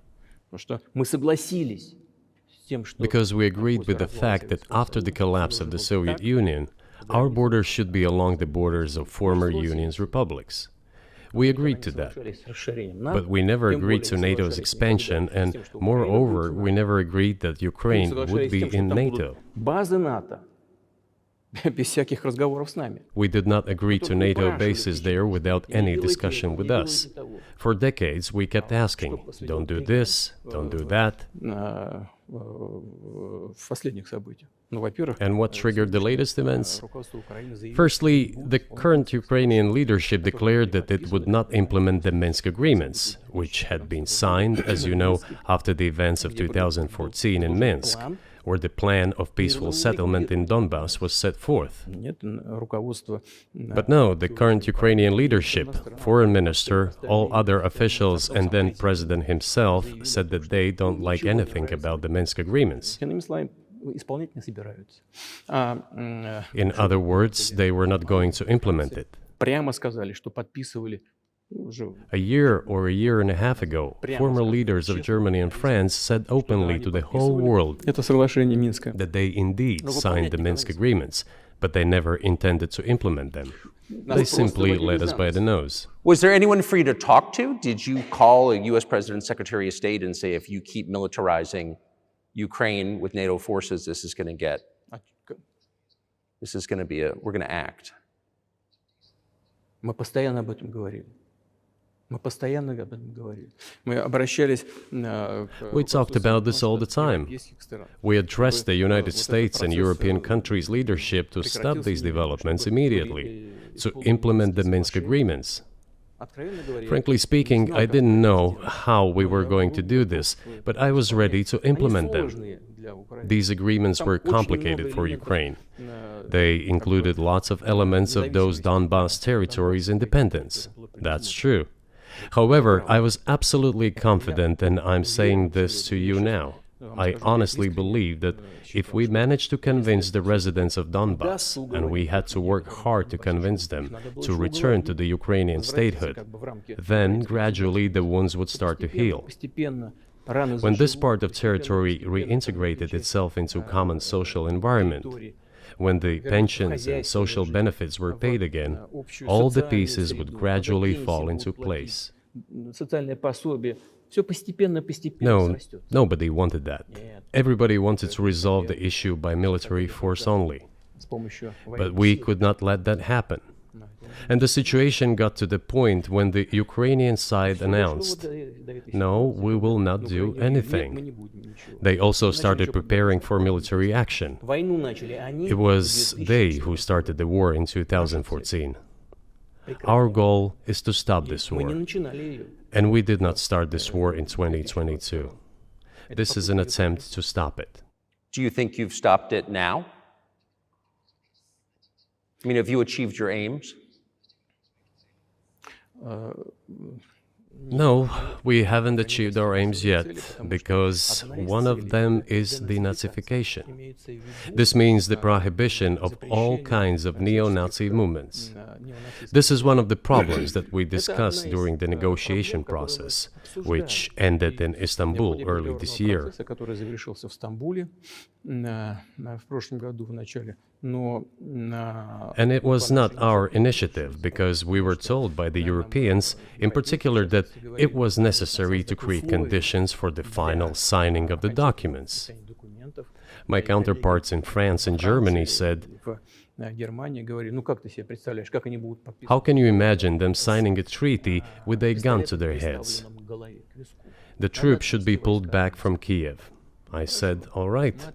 S2: because we agreed with the fact that after the collapse of the Soviet Union, our borders should be along the borders of former Union's republics. We agreed to that, but we never agreed to NATO's expansion, and moreover, we never agreed that Ukraine would be in NATO. We did not agree to NATO bases there without any discussion with us. For decades, we kept asking, don't do this, don't do that. And what triggered the latest events? Firstly, the current Ukrainian leadership declared that it would not implement the Minsk agreements, which had been signed, as you know, after the events of 2014 in Minsk, where the plan of peaceful settlement in Donbass was set forth. But no, the current Ukrainian leadership, foreign minister, all other officials, and then president himself said that they don't like anything about the Minsk agreements. In other words, they were not going to implement it. A year or a year and a half ago, former leaders of Germany and France said openly to the whole world that they indeed signed the Minsk agreements, but they never intended to implement them. They simply led us by the nose.
S1: Was there anyone for you to talk to? Did you call a U.S. President, Secretary of State and say, if you keep militarizing Ukraine with NATO forces, this is going to be we're going to act?
S2: We talked about this all the time. We addressed the United States and European countries' leadership to stop these developments immediately, to implement the Minsk agreements. Frankly speaking, I didn't know how we were going to do this, but I was ready to implement them. These agreements were complicated for Ukraine. They included lots of elements of those Donbass territories' independence. That's true. However, I was absolutely confident, and I'm saying this to you now. I honestly believe that if we managed to convince the residents of Donbass, and we had to work hard to convince them to return to the Ukrainian statehood, then gradually the wounds would start to heal. When this part of territory reintegrated itself into a common social environment, when the pensions and social benefits were paid again, all the pieces would gradually fall into place. No, nobody wanted that. Everybody wanted to resolve the issue by military force only. But we could not let that happen. And the situation got to the point when the Ukrainian side announced, no, we will not do anything. They also started preparing for military action. It was they who started the war in 2014. Our goal is to stop this war. And we did not start this war in 2022. This is an attempt to stop it.
S1: Do you think you've stopped it now? I mean, have you achieved your aims?
S2: No, we haven't achieved our aims yet, because one of them is denazification. This means the prohibition of all kinds of neo-Nazi movements. This is one of the problems that we discussed during the negotiation process, which ended in Istanbul early this year. And it was not our initiative, because we were told by the Europeans, in particular, that it was necessary to create conditions for the final signing of the documents. My counterparts in France and Germany said, how can you imagine them signing a treaty with a gun to their heads? The troops should be pulled back from Kiev. I said, all right.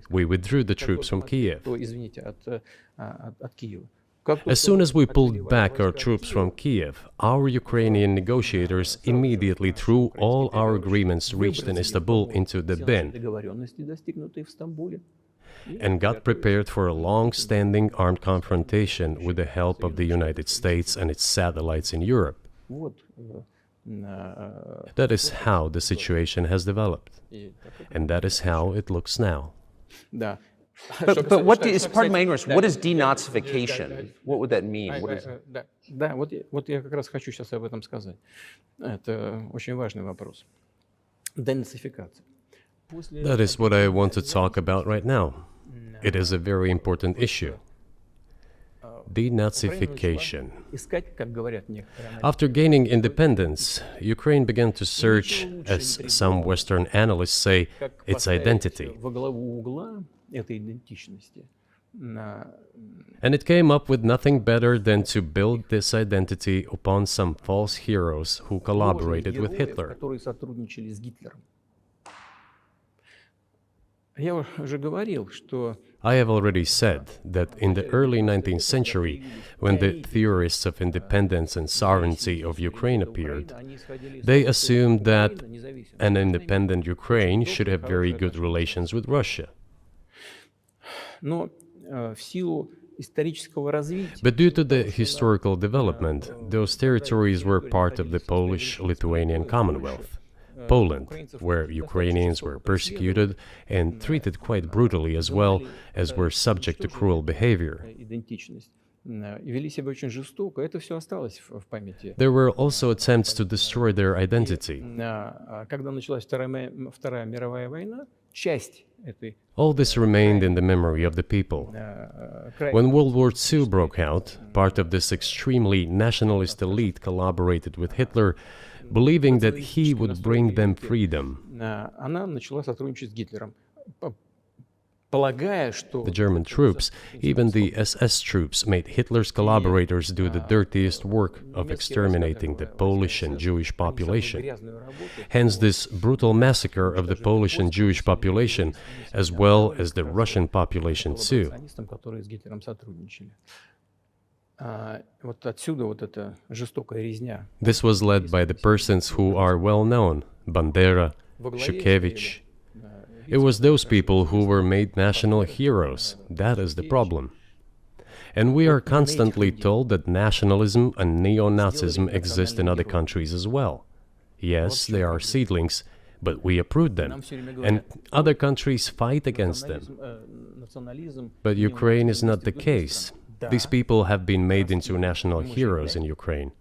S2: We withdrew the troops from Kiev. As soon as we pulled back our troops from Kiev, our Ukrainian negotiators immediately threw all our agreements reached in Istanbul into the bin and got prepared for a long-standing armed confrontation with the help of the United States and its satellites in Europe. That is how the situation has developed, and that is how it looks now.
S1: But what is, pardon my ignorance, what is denazification? What would that mean? What is...
S3: Да, вот я как раз хочу сейчас об этом сказать. Это очень важный вопрос. Денацификация.
S2: That is what I want to talk about right now. It is a very important issue. Denazification. After gaining independence, Ukraine began to search, as some Western analysts say, its identity. And it came up with nothing better than to build this identity upon some false heroes who collaborated with Hitler. I have already said that in the early 19th century, when the theorists of independence and sovereignty of Ukraine appeared, they assumed that an independent Ukraine should have very good relations with Russia. But due to the historical development, those territories were part of the Polish-Lithuanian Commonwealth. Poland, where Ukrainians were persecuted and treated quite brutally as well as were subject to cruel behavior. There were also attempts to destroy their identity. All this remained in the memory of the people. When World War II broke out, part of this extremely nationalist elite collaborated with Hitler, believing that he would bring them freedom. The German troops, even the SS troops, made Hitler's collaborators do the dirtiest work of exterminating the Polish and Jewish population. Hence this brutal massacre of the Polish and Jewish population, as well as the Russian population too. This was led by the persons who are well known, Bandera, Shukevich. It was those people who were made national heroes. That is the problem. And we are constantly told that nationalism and neo-Nazism exist in other countries as well. Yes, they are seedlings, but we uproot them, and other countries fight against them. But Ukraine is not the case. These people have been made into national heroes in Ukraine.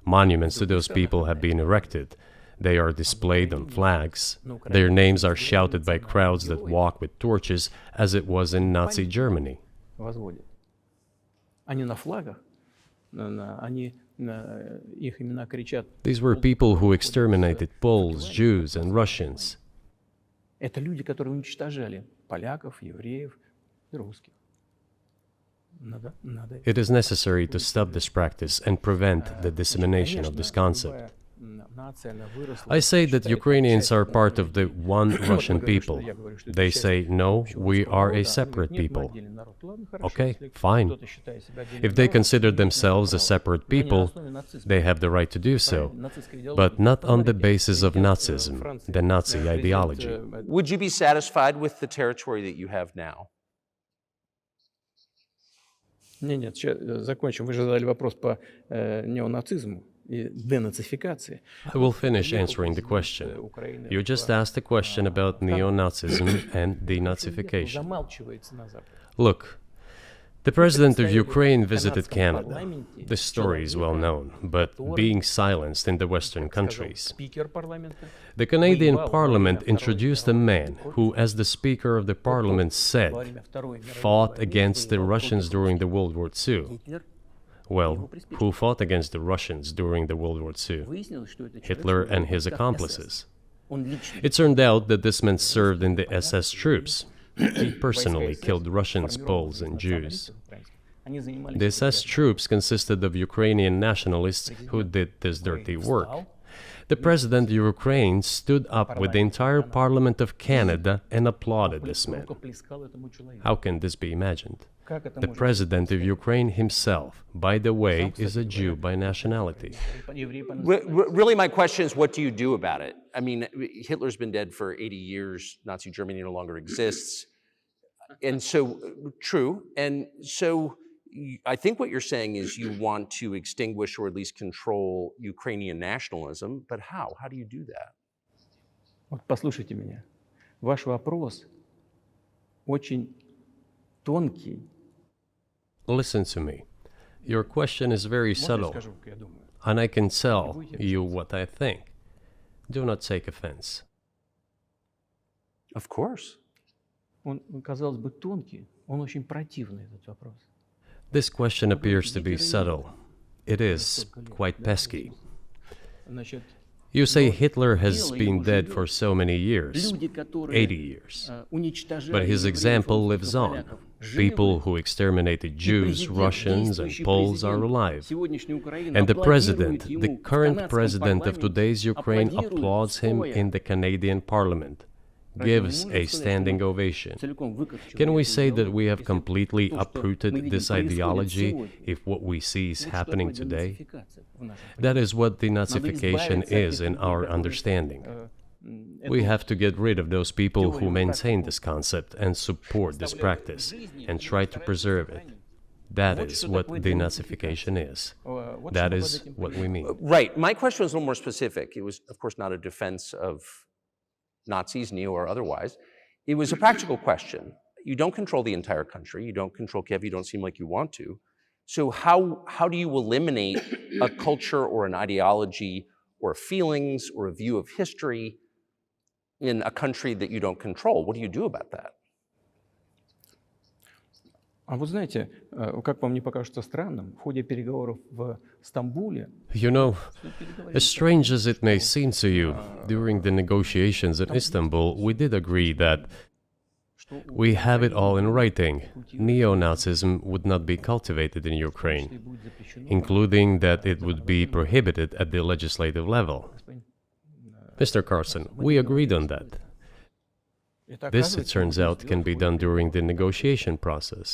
S2: Monuments to those people have been erected. They are displayed on flags. Their names are shouted by crowds that walk with torches, as it was in Nazi Germany. These were people who exterminated Poles, Jews, and Russians. It is necessary to stop this practice and prevent the dissemination of this concept. I say that Ukrainians are part of the one Russian people. They say, no, we are a separate people. Okay, fine. If they consider themselves a separate people, they have the right to do so, but not on the basis of Nazism, the Nazi ideology.
S1: Would you be satisfied with the territory that you have now?
S3: Нет, закончим. Вы же задали вопрос по неонацизму и денацификации.
S2: I will finish answering the question. You just asked a question about neo-Nazism and denazification. Look, the president of Ukraine visited Canada. This story is well known, but being silenced in the Western countries. The Canadian Parliament introduced a man who, as the Speaker of the Parliament said, fought against the Russians during the World War II. Well, who fought against the Russians during the World War II? Hitler and his accomplices. It turned out that this man served in the SS troops. He personally killed Russians, Poles, and Jews. The SS troops consisted of Ukrainian nationalists who did this dirty work. The president of Ukraine stood up with the entire Parliament of Canada and applauded this man. How can this be imagined? The president of Ukraine himself, by the way, is a Jew by nationality.
S1: Really, my question is, what do you do about it? I mean, Hitler's been dead for 80 years. Nazi Germany no longer exists. And so, true. And so, I think what you're saying is you want to extinguish or at least control Ukrainian nationalism. But how? How do you do that?
S3: Вот послушайте меня. Ваш вопрос очень тонкий.
S2: Listen to me. Your question is very subtle, and I can tell you what I think. Do not take offense.
S1: Of course.
S3: Он, казалось бы, тонкий, он очень противный, этот вопрос.
S2: This question appears to be subtle. It is quite pesky.
S3: Значит,
S2: You say Hitler has been dead for so many years,
S3: люди, которые
S2: 80 years.
S3: уничтожали
S2: But his
S3: евреев,
S2: example
S3: русских,
S2: lives on.
S3: поляков, живы.
S2: People who exterminated Jews, Russians, and
S3: Действующий
S2: Poles are
S3: президент
S2: alive.
S3: сегодняшней Украины
S2: And the
S3: аплодирует
S2: president,
S3: ему
S2: the
S3: в
S2: current
S3: канадском
S2: president of
S3: парламенте,
S2: today's Ukraine,
S3: аплодирует,
S2: applauds him
S3: стоя.
S2: in the Canadian parliament,
S3: Разве мы
S2: gives
S3: можем
S2: a
S3: сказать, что
S2: standing
S3: мы
S2: ovation.
S3: целиком выкорчевали
S2: Can we
S3: эту
S2: say that
S3: идеологию,
S2: we have
S3: если
S2: completely
S3: то, что мы
S2: uprooted
S3: видим,
S2: this
S3: происходит
S2: ideology
S3: сегодня?
S2: if what we see is
S3: Вот что
S2: happening
S3: такое
S2: today?
S3: денацификация в нашем
S2: That
S3: понимании.
S2: is what
S3: Надо
S2: denazification
S3: избавиться от
S2: is
S3: тех
S2: in
S3: людей,
S2: our
S3: которые,
S2: understanding.
S3: эту
S2: We have to get rid of those people who
S3: теорию
S2: maintain
S3: практику
S2: this concept and support this
S3: оставляют в
S2: practice
S3: жизни
S2: and
S3: и
S2: try to
S3: стараются
S2: preserve it.
S3: сохранить.
S2: That
S3: Вот
S2: is
S3: что
S2: what
S3: такое
S2: denazification
S3: денацификация.
S2: is.
S3: Вот
S2: That
S3: что мы под
S2: is
S3: этим
S2: what we
S3: понимаем.
S2: mean.
S1: Right. My question was a little more specific. It was, of course, not a defense of Nazis, neo or otherwise. It was a practical question. You don't control the entire country. You don't control Kiev. You don't seem like you want to. So how do you eliminate a culture or an ideology or feelings or a view of history in a country that you don't control? What do you do about that?
S3: А вот знаете, как вам не покажется странным, в ходе переговоров в Стамбуле
S2: You know, as strange as it may seem to you, during the negotiations in Istanbul, we did agree that we have it all in writing. Neo-Nazism would not be cultivated in Ukraine, including that it would be prohibited at the legislative level. Mr. Carson, we agreed on that. This, it turns out, can be done during the negotiation process.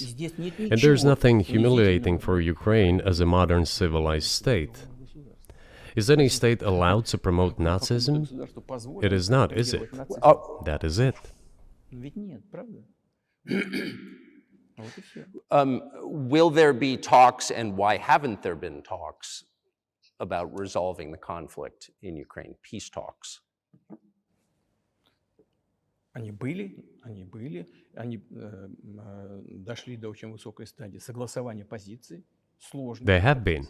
S2: And there's nothing humiliating for Ukraine as a modern civilized state. Is any state allowed to promote Nazism? It is not, is it?
S1: Oh,
S2: That is it.
S3: Ведь нет, правда? Вот и все.
S1: will there be talks, and why haven't there been talks about resolving the conflict in Ukraine, peace talks?
S3: Они были, они дошли до очень высокой стадии согласования позиций, сложно.
S2: They have been.